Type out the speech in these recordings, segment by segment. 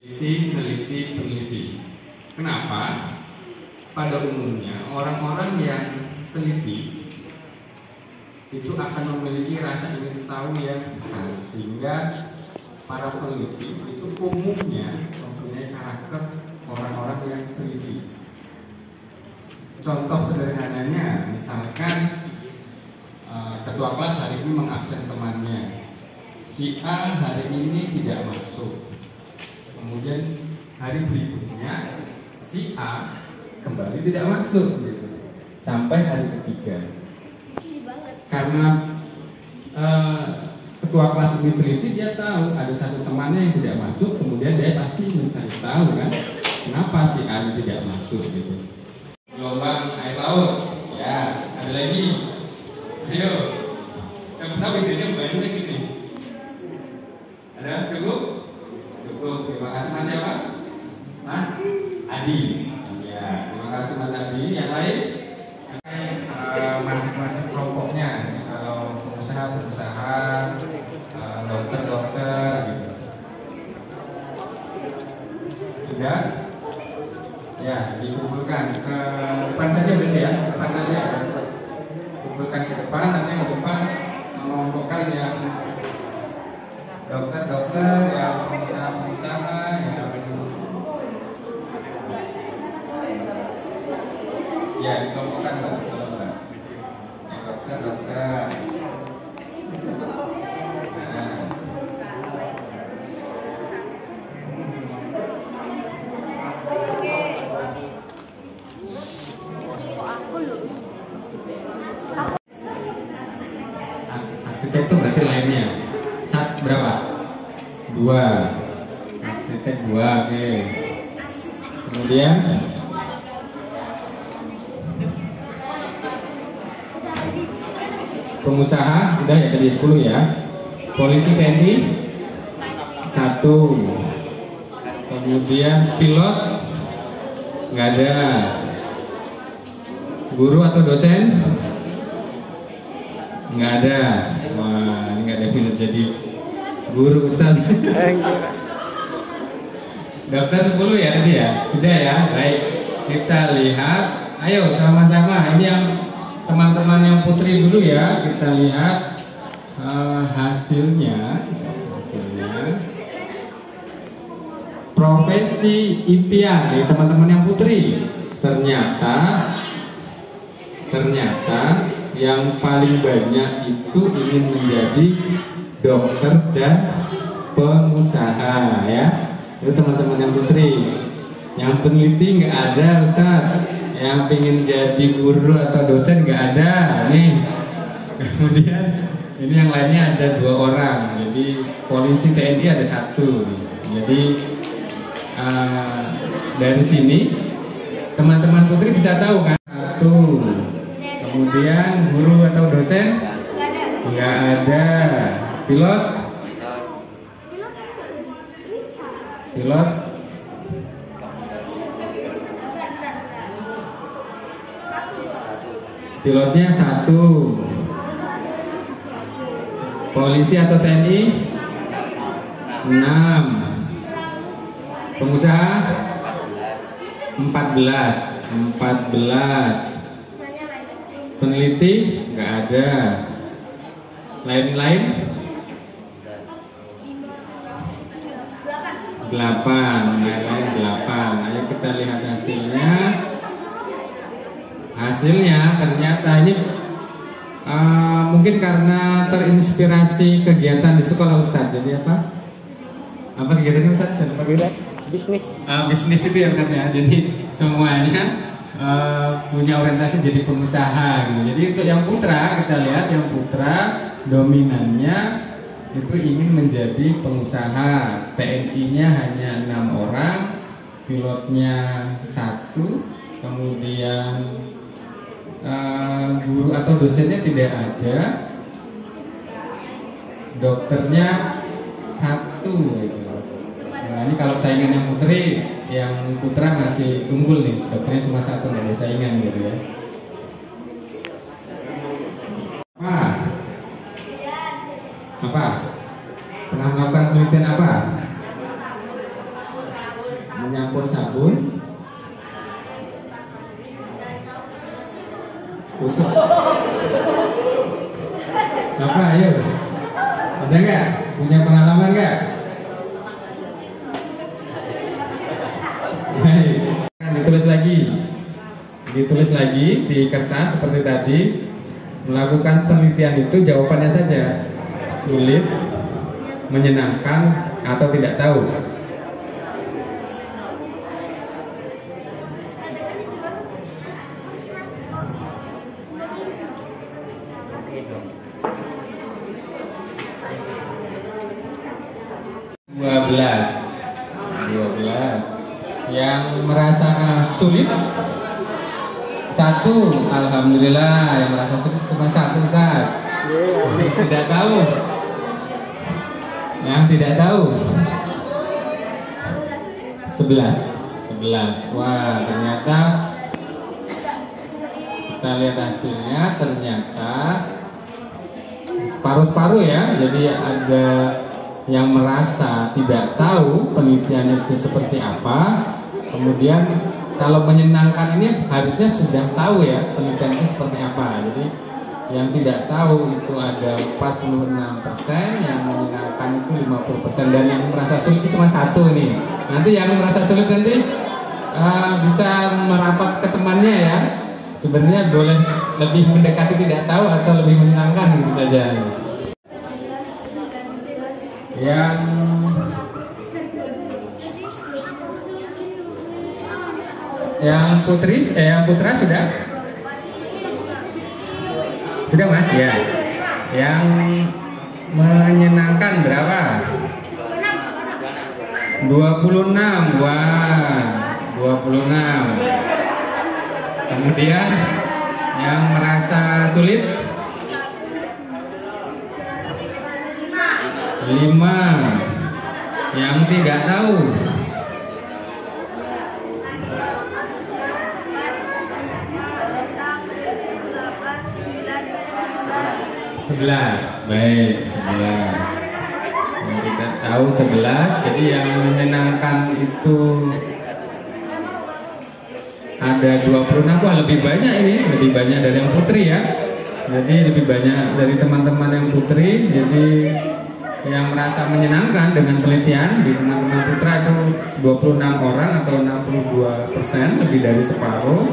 Peneliti. Kenapa? Pada umumnya orang-orang yang teliti itu akan memiliki rasa ingin tahu yang besar, sehingga para peneliti itu umumnya mempunyai karakter orang-orang yang teliti. Contoh sederhananya, misalkan ketua kelas hari ini mengabsen temannya, si A hari ini tidak masuk. Kemudian hari berikutnya si A kembali tidak masuk gitu. Sampai hari ketiga. Karena ketua kelas ini teliti, dia tahu ada satu temannya yang tidak masuk, kemudian dia pasti mencari tahu kan kenapa si A tidak masuk gitu. Gelombang air laut, ya ada lagi. Ayo, siapa tahu idenya banyak gitu. Ada cukup? Cukup. Terima kasih Mas siapa? Mas Adi. Ya, terima kasih Mas Adi. Yang lain? Masing-masing kelompoknya. Kalau pengusaha, dokter gitu. Sudah? Ya, dikumpulkan ke depan saja berarti ya. Depan saja. Kumpulkan ke depan, nanti ke depan mengelompokkan yang dokter, yang pengusaha, yang ya dikelompokkan dokter. Arsitek itu berarti lainnya. Berapa? 2. Arsitek 2, oke. Kemudian pengusaha udah ya, tadi 10 ya. Polisi TNI 1. Kemudian pilot nggak ada. Guru atau dosen nggak ada. Wah, ini nggak ada pilot jadi guru Ustaz. Daftar 10 ya tadi ya? Sudah ya? Baik, kita lihat. Ayo sama-sama, ini yang teman-teman yang putri dulu ya. Kita lihat hasilnya. Profesi impian ya teman-teman yang putri. Ternyata yang paling banyak itu ingin menjadi dokter dan pengusaha ya. Itu teman-teman yang putri. Yang peneliti nggak ada Ustaz. Yang ingin jadi guru atau dosen nggak ada nih. Kemudian ini yang lainnya ada 2 orang. Jadi polisi TNI ada 1. Jadi dari sini teman-teman putri bisa tahu kan. 1. Kemudian guru atau dosen nggak ada. Pilot pilotnya 1. Polisi atau TNI 6. Pengusaha 14. Peneliti nggak ada. Lain-lain 8. Lain-lain 8. Ayo kita lihat hasilnya. Ternyata ini mungkin karena terinspirasi kegiatan di sekolah Ustadz. Jadi apa kegiatannya Ustadz? Bisnis. Bisnis itu ya katanya. Jadi semuanya punya orientasi jadi pengusaha gitu. Jadi untuk yang putra, kita lihat yang putra dominannya itu ingin menjadi pengusaha. TNI-nya hanya 6 orang, pilotnya 1, kemudian guru atau dosennya tidak ada, dokternya 1 gitu. Nah ini kalau saingan yang putri, yang putra masih unggul nih, dokternya cuma 1, nggak ada saingan gitu ya. Apa? Pernah melakukan penelitian apa? mencampur sabun. Utuh. Apa? Ayo. Ada nggak? Punya pengalaman nggak? Baik. Ditulis lagi di kertas seperti tadi. Melakukan penelitian itu jawabannya saja. Sulit, menyenangkan, atau tidak tahu. Dua belas. Yang merasa sulit satu, alhamdulillah. Yang merasa sulit cuma satu, Ustaz. Tidak tahu. Yang tidak tahu 11. Wah, ternyata kita lihat hasilnya, ternyata separuh-separuh ya. Jadi ada yang merasa tidak tahu penelitian itu seperti apa. Kemudian kalau menyenangkan ini harusnya sudah tahu ya penelitian itu seperti apa. Jadi yang tidak tahu itu ada 46%, yang menyenangkan itu 50%, dan yang merasa sulit itu cuma satu nih. Nanti yang merasa sulit nanti bisa merapat ke temannya ya. Sebenarnya boleh lebih mendekati tidak tahu atau lebih menyenangkan gitu saja. Yang putra sudah? Sudah Mas ya. Yang menyenangkan berapa? 26. Wah, 26. Kemudian yang merasa sulit 5. Yang tidak tahu 11. Baik, 11. Yang tidak tahu 11. Jadi yang menyenangkan itu ada 26. Wah, lebih banyak ini, lebih banyak dari yang putri ya. Jadi lebih banyak dari teman-teman yang putri. Jadi yang merasa menyenangkan dengan penelitian di teman-teman putra itu 26 orang atau 62%, lebih dari separuh.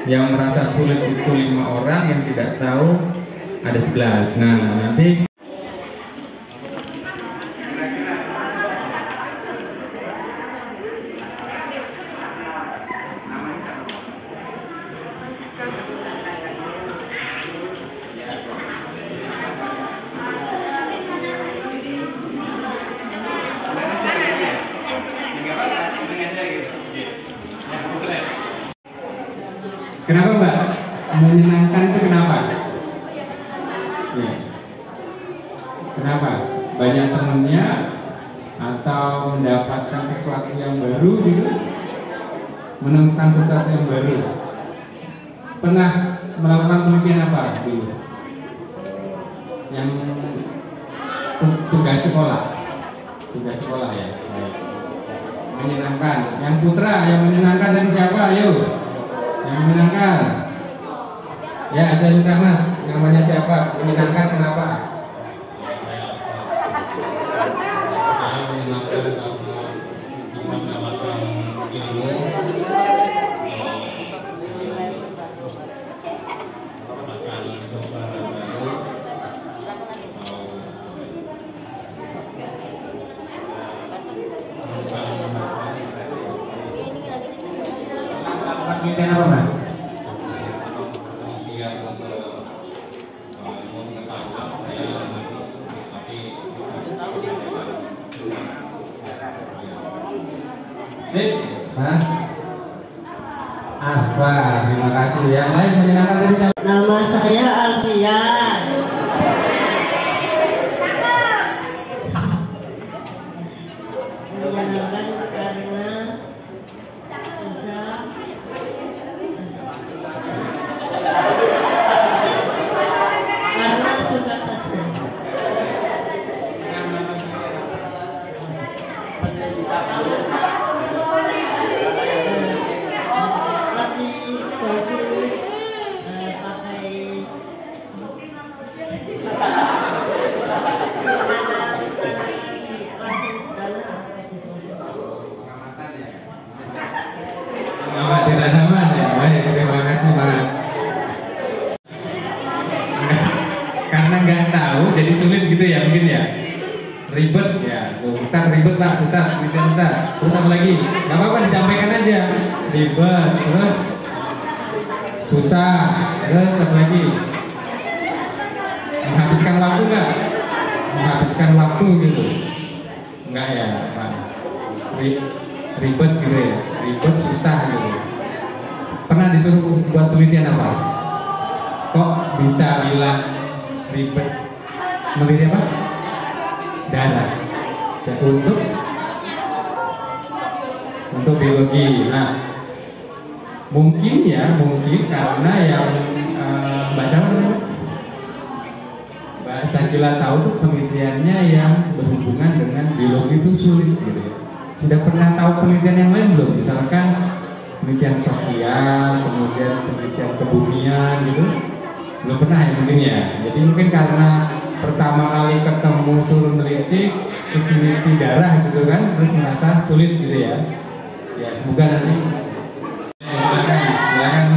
Yang merasa sulit itu 5 orang, yang tidak tahu ada 11. Nah, nanti kenapa Mbak? Menyenangkan itu kenapa? Ya. Kenapa? Banyak temennya atau mendapatkan sesuatu yang baru gitu? Menemukan sesuatu yang baru. Pernah melakukan penelitian apa dulu? Yang tugas sekolah. Tugas sekolah ya. Menyenangkan. Yang putra yang menyenangkan tadi siapa? Ayo. Yang menyenangkan. Ya, ada minta Mas. Namanya siapa? Menyenangkan kenapa? Saya menyenangkan karena bisa mendapatkan ilmu, mendapatkan kebahagiaan baru. Penelitian apa Mas? Sip, Mas. Apa? Terima kasih. Yang lain menyenangkan dari siapa? Nama saya Alfian. Menyenangkan karena bisa suka saja. ribet ya. Tuh, Ustaz ribet Pak, Ustaz, Ustaz. Terus apa lagi? Gak apa-apa disampaikan aja. Ribet, terus susah, terus apa lagi? Menghabiskan waktu nggak? Menghabiskan waktu gitu. Enggak ya, Pak. Ribet gitu ya. Ribet, susah gitu. Pernah disuruh buat penelitian apa? Kok bisa bilang ribet? Meneliti apa? Darah. Ya, untuk biologi. Nah, mungkin karena yang bahasa apa namanya? Bahasa kita tahu tuh penelitiannya yang berhubungan dengan biologi itu sulit gitu ya. Sudah pernah tahu penelitian yang lain belum? Misalkan penelitian sosial, kemudian penelitian kebumian gitu. Belum pernah ya mungkin ya. Jadi mungkin karena pertama kali ketemu suruh meneliti terus meneliti darah gitu kan, terus merasa sulit gitu ya. Ya semoga nanti silakan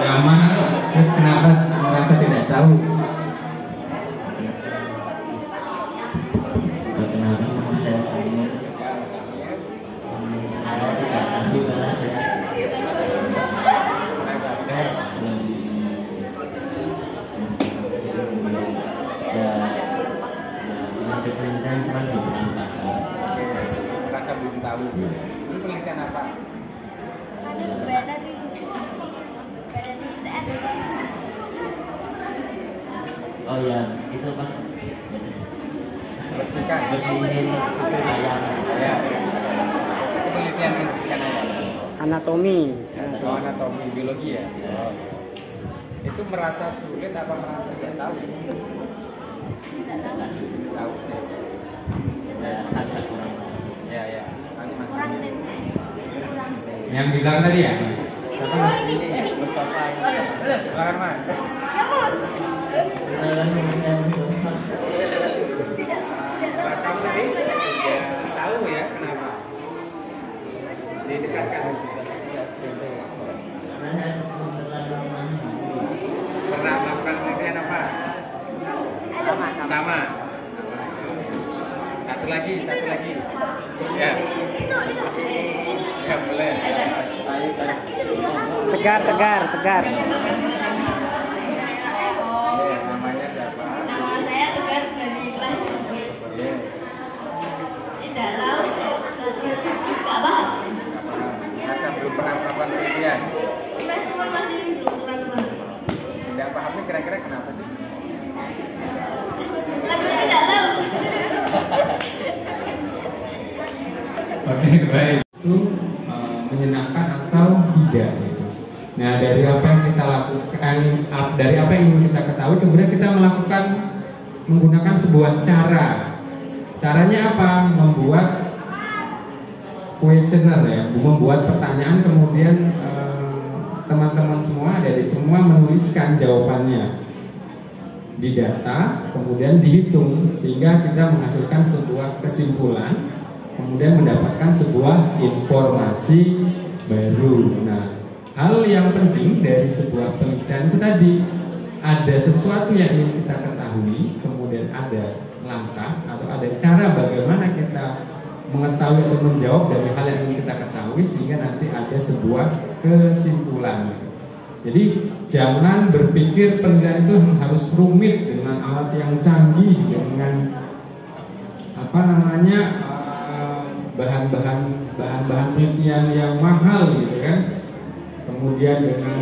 nama, terus kenapa merasa tidak tahu? Perkenalkan nama saya Samir. Saya tidak tahu karena saya penelitian cuma beberapa. Rasa belum tahu. Ini penelitian apa? Oh ya, itu pas bersihin ayam. Ya. Itu penelitian membersihkan ayam. Anatomi. Oh, anatomi biologi ya. Oh. Itu merasa sulit apa merasa tidak tahu? Tahu. Agak kurang. Ya. Masih. Yang bilang tadi ya, Mas. Siapa Mas? Silakan Mas. Rasa sulit ya tahu ya kenapa? Didekatkan. Pernah melakukan penelitian apa? Sama. Satu lagi. Ya. Ya boleh. Tegar. Ya, namanya siapa? Nama saya Tegar dari kelas 10. Ya. Tidak tahu, nggak paham. Masa belum pernah melakukan penelitian? Saya cuma masih belum kurang paham. Tidak pahamnya kira-kira kenapa sih? Karena tidak tahu. Oke, baik. Itu menyenangkan atau tidak gitu. Nah, dari apa yang kita lakukan, dari apa yang ingin kita ketahui, kemudian kita menggunakan sebuah cara. Caranya apa? Membuat kuesioner ya, membuat pertanyaan, kemudian teman-teman semua, adik-adik semua menuliskan jawabannya di data, kemudian dihitung sehingga kita menghasilkan sebuah kesimpulan, kemudian mendapatkan sebuah informasi baru. Nah, hal yang penting dari sebuah penelitian itu tadi, ada sesuatu yang ingin kita ketahui, kemudian ada langkah atau ada cara bagaimana kita mengetahui atau menjawab dari hal yang ingin kita ketahui sehingga nanti ada sebuah kesimpulan. Jadi jangan berpikir penelitian itu harus rumit dengan alat yang canggih, dengan bahan-bahan penelitian yang mahal gitu kan. Kemudian dengan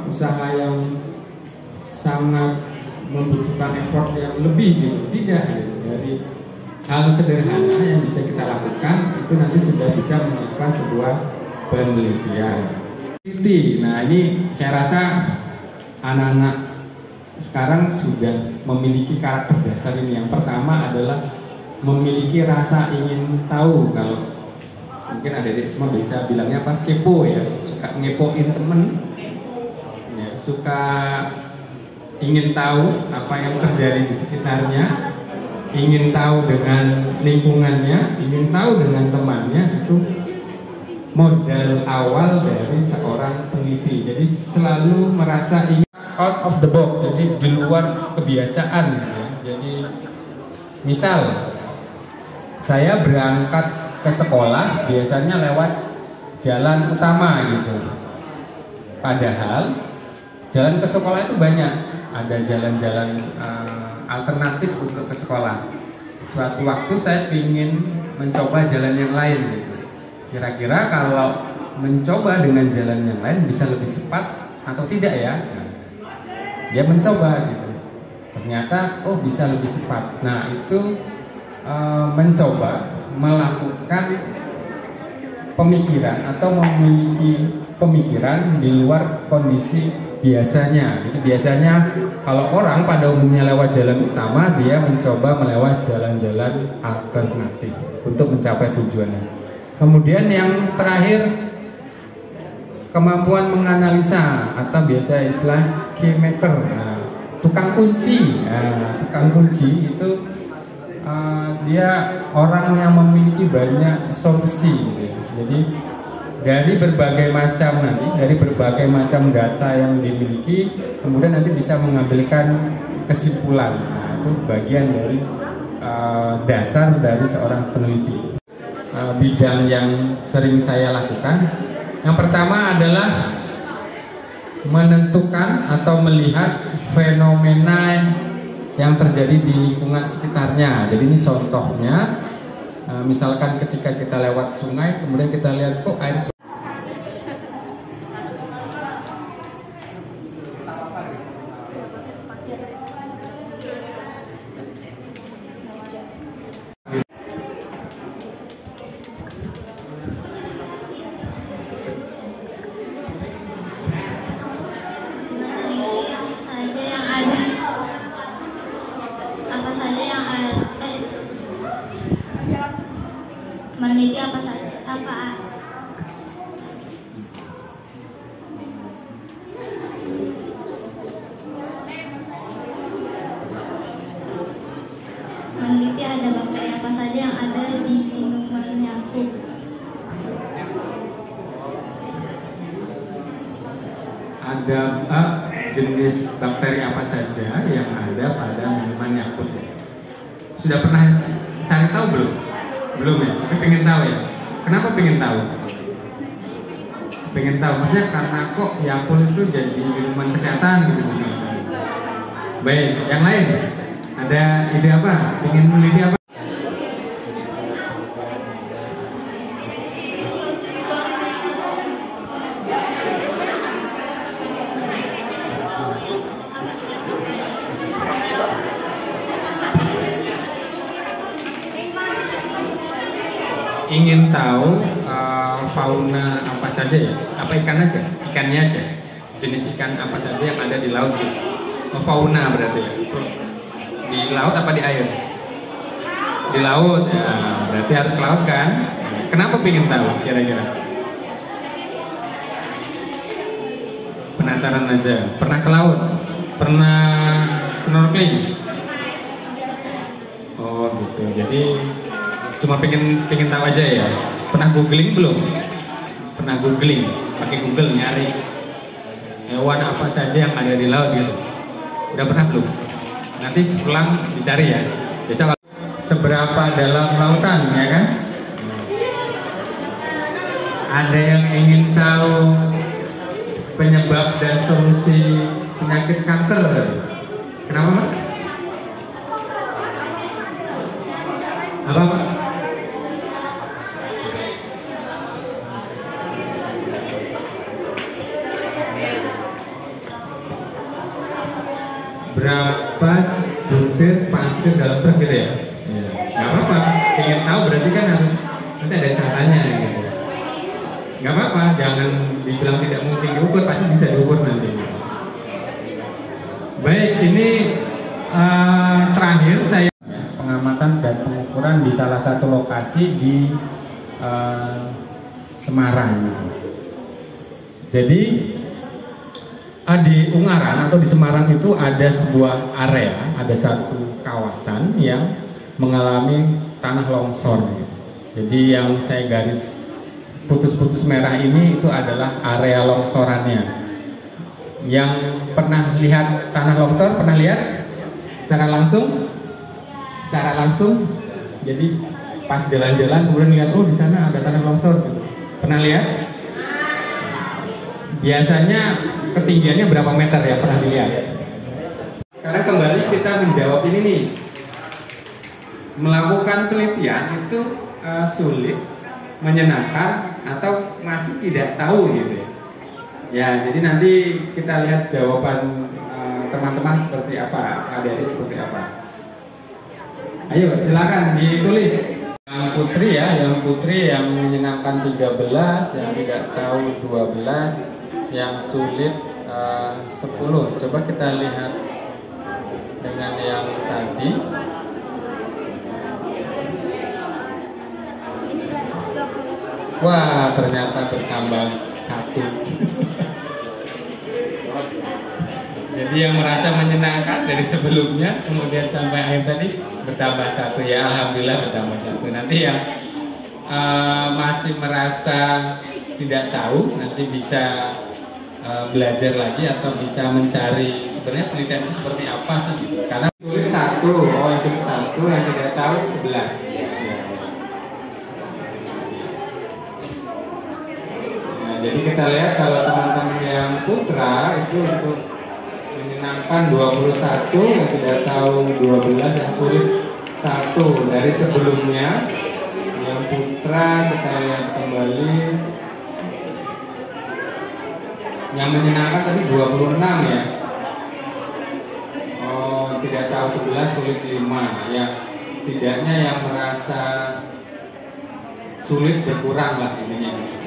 usaha yang sangat membutuhkan effort yang lebih gitu. Tidak gitu. Dari hal sederhana yang bisa kita lakukan itu nanti sudah bisa melakukan sebuah penelitian. Nah, ini saya rasa anak-anak sekarang sudah memiliki karakter dasar ini. Yang pertama adalah memiliki rasa ingin tahu. Kalau mungkin adik-adik semua bisa bilangnya apa? Kepo ya, suka ngepoin temen ya, suka ingin tahu apa yang terjadi di sekitarnya, ingin tahu dengan lingkungannya, ingin tahu dengan temannya. Itu modal awal dari seorang peneliti. Jadi selalu merasa ingin out of the box, jadi di luar kebiasaan ya. Jadi Misal saya berangkat ke sekolah biasanya lewat jalan utama gitu. Padahal jalan ke sekolah itu banyak, ada jalan-jalan alternatif untuk ke sekolah. Suatu waktu saya ingin mencoba jalan yang lain gitu. Kira-kira kalau mencoba dengan jalan yang lain bisa lebih cepat atau tidak ya? Nah, dia mencoba gitu. Ternyata oh bisa lebih cepat. Nah itu mencoba melakukan pemikiran atau memiliki pemikiran di luar kondisi biasanya. Jadi biasanya kalau orang pada umumnya lewat jalan utama, dia mencoba melewat jalan-jalan alternatif untuk mencapai tujuannya. Kemudian yang terakhir, kemampuan menganalisa atau biasa istilah keymaker. Nah, tukang kunci. Nah, tukang kunci itu dia orang yang memiliki banyak solusi gitu. Jadi dari berbagai macam data yang dimiliki, kemudian nanti bisa mengambilkan kesimpulan. Nah, itu bagian dari dasar dari seorang peneliti. Bidang yang sering saya lakukan, yang pertama adalah menentukan atau melihat fenomena yang terjadi di lingkungan sekitarnya. Jadi ini contohnya, misalkan ketika kita lewat sungai, kemudian kita lihat kok air sungai meneliti apa saja meneliti ada bakteri apa saja yang ada di minuman Yakult. ada jenis bakteri apa saja yang ada pada minuman Yakult. Sudah pernah cari tahu belum? Belum ya? Tapi pengen tahu ya? Kenapa pengen tahu? Pengen tahu, maksudnya karena kok Yakult itu jadi minuman kesehatan gitu misalnya. Baik, yang lain? Ada ide apa? Pengen meneliti apa? Ingin tahu fauna apa saja ya? Apa ikan aja? Ikannya aja? Jenis ikan apa saja yang ada di laut gitu? Fauna berarti ya? Di laut apa di air? Di laut ya, berarti harus ke laut kan? Kenapa ingin tahu kira-kira? Penasaran aja? Pernah ke laut? Pernah snorkeling? Oh gitu, jadi cuma pengen tahu aja ya. Pernah googling belum? Pernah googling, pakai Google nyari hewan apa saja yang ada di laut gitu. Udah pernah belum? Nanti pulang dicari ya. Biasa seberapa dalam lautan ya kan? Ada yang ingin tahu penyebab dan solusi penyakit kanker? Kenapa mas? Apa? Berapa butir pasir dalam truk gitu ya? Gak apa-apa, pengen tahu berarti kan harus nanti ada caranya gitu. Gak apa-apa, jangan dibilang tidak mungkin diukur, pasti bisa diukur nanti. Baik, ini terakhir saya pengamatan dan pengukuran di salah satu lokasi di Semarang. Jadi di Ungaran atau di Semarang itu ada sebuah area, ada satu kawasan yang mengalami tanah longsor. Jadi yang saya garis putus-putus merah ini itu adalah area longsorannya. Yang pernah lihat tanah longsor, pernah lihat secara langsung? secara langsung. Jadi pas jalan-jalan kemudian lihat, oh di sana ada tanah longsor gitu. Pernah lihat? Biasanya ketinggiannya berapa meter ya, pernah dilihat? Sekarang kembali kita menjawab ini nih. Melakukan penelitian itu sulit, menyenangkan, atau masih tidak tahu gitu ya. Ya, jadi nanti kita lihat jawaban teman-teman seperti apa, adik-adik seperti apa. Ayo silakan ditulis. Yang putri ya, yang putri yang menyenangkan 13, yang tidak tahu 12, yang sulit 10. Coba kita lihat dengan yang tadi. Wah, ternyata bertambah 1. Jadi yang merasa menyenangkan dari sebelumnya kemudian sampai akhir tadi bertambah 1 ya, alhamdulillah bertambah 1. Nanti yang masih merasa tidak tahu nanti bisa belajar lagi atau bisa mencari sebenarnya penelitian itu seperti apa sih gitu. Karena sulit 1, oh yang sulit 1, yang tidak tahu 11. Jadi kita lihat kalau teman-teman yang putra itu untuk menyenangkan 21, yang tidak tahu 12, yang sulit 1 dari sebelumnya. Yang putra kita lihat kembali, yang menyenangkan tadi 26 ya. Oh, tidak tahu 11, sulit 5. Yang setidaknya yang merasa sulit berkurang lah intinya.